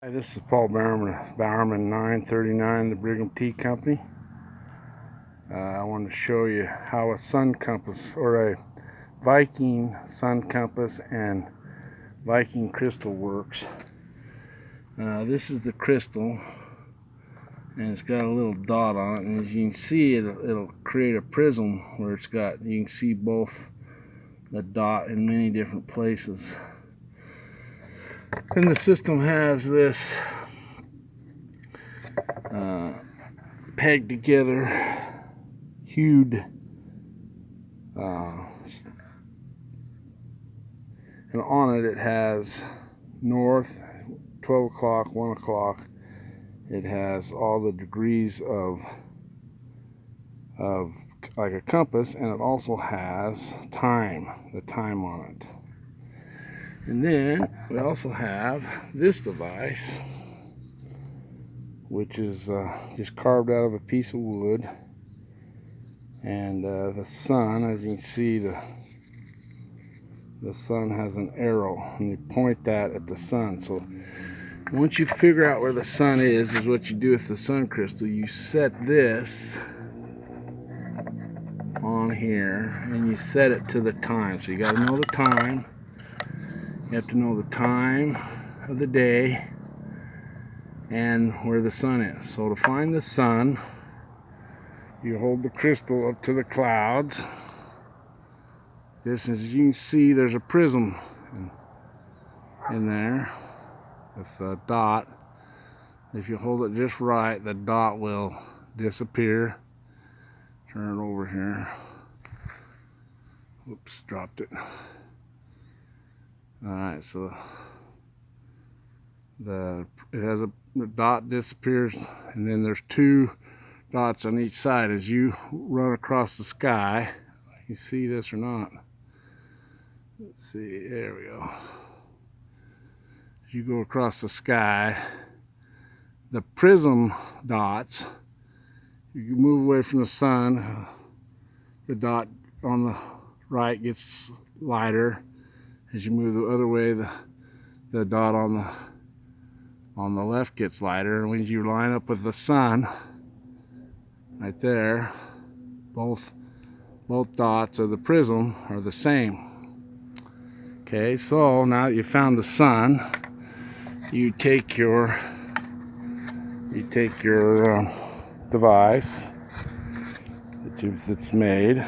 Hi, this is Paul Bowerman 939, the Brigham Tea Company. I wanted to show you how a sun compass, or a Viking sun compass and Viking crystal works. This is the crystal, and it's got a little dot on it, and as you can see, it'll create a prism where you can see both the dot in many different places. And the system has this pegged together, hewed, and on it has north, 12 o'clock, 1 o'clock. It has all the degrees of like a compass, and it also has the time on it. And then we also have this device, which is just carved out of a piece of wood. And the sun, as you can see, the sun has an arrow, and you point that at the sun. So once you figure out where the sun is what you do with the sun crystal. You set this on here, and you set it to the time. So you got to know the time. You have to know the time of the day and where the sun is. So to find the sun, you hold the crystal up to the clouds. This, as you can see, there's a prism in there with a dot. If you hold it just right, the dot will disappear. Turn it over here. Oops, dropped it. Alright, so the dot disappears, and then there's two dots on each side as you run across the sky. You see this or not? Let's see, there we go. As you go across the sky, the prism dots, you move away from the sun, the dot on the right gets lighter. As you move the other way, the dot on the left gets lighter. And when you line up with the sun, right there, both dots of the prism are the same. Okay, so now that you found the sun, you take your device that's made,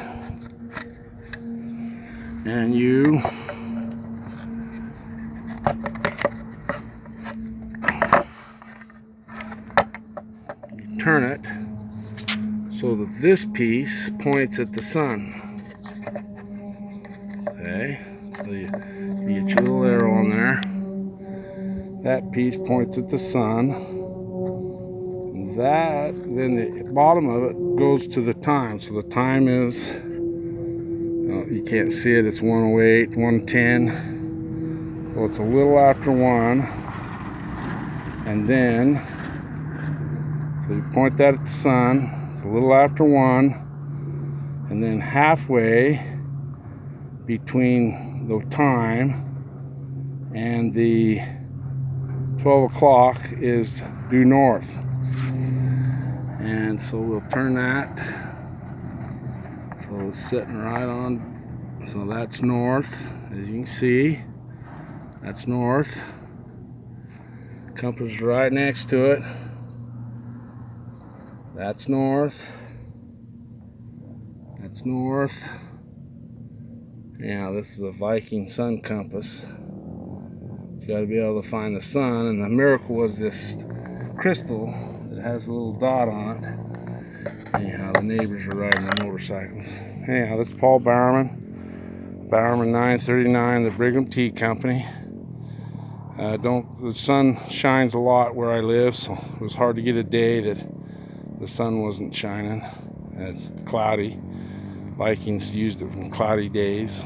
and you turn it so that this piece points at the sun. Okay, so you get your little arrow on there. That piece points at the sun. Then the bottom of it goes to the time. So the time is, you can't see it, it's 1:08, 1:10. So it's a little after 1. And then, so you point that at the sun, it's a little after 1, and then halfway between the time and the 12 o'clock is due north. And so we'll turn that, so it's sitting right on, so that's north, as you can see, that's north. Compass is right next to it. That's north. That's north. Yeah, this is a Viking sun compass. You got to be able to find the sun, and the miracle was this crystal that has a little dot on it. Anyhow, the neighbors are riding their motorcycles. Anyhow, this is Paul Bowerman 939, the Brigham Tea Company. The sun shines a lot where I live, so it was hard to get a day that the sun wasn't shining. It's cloudy. Vikings used it in cloudy days.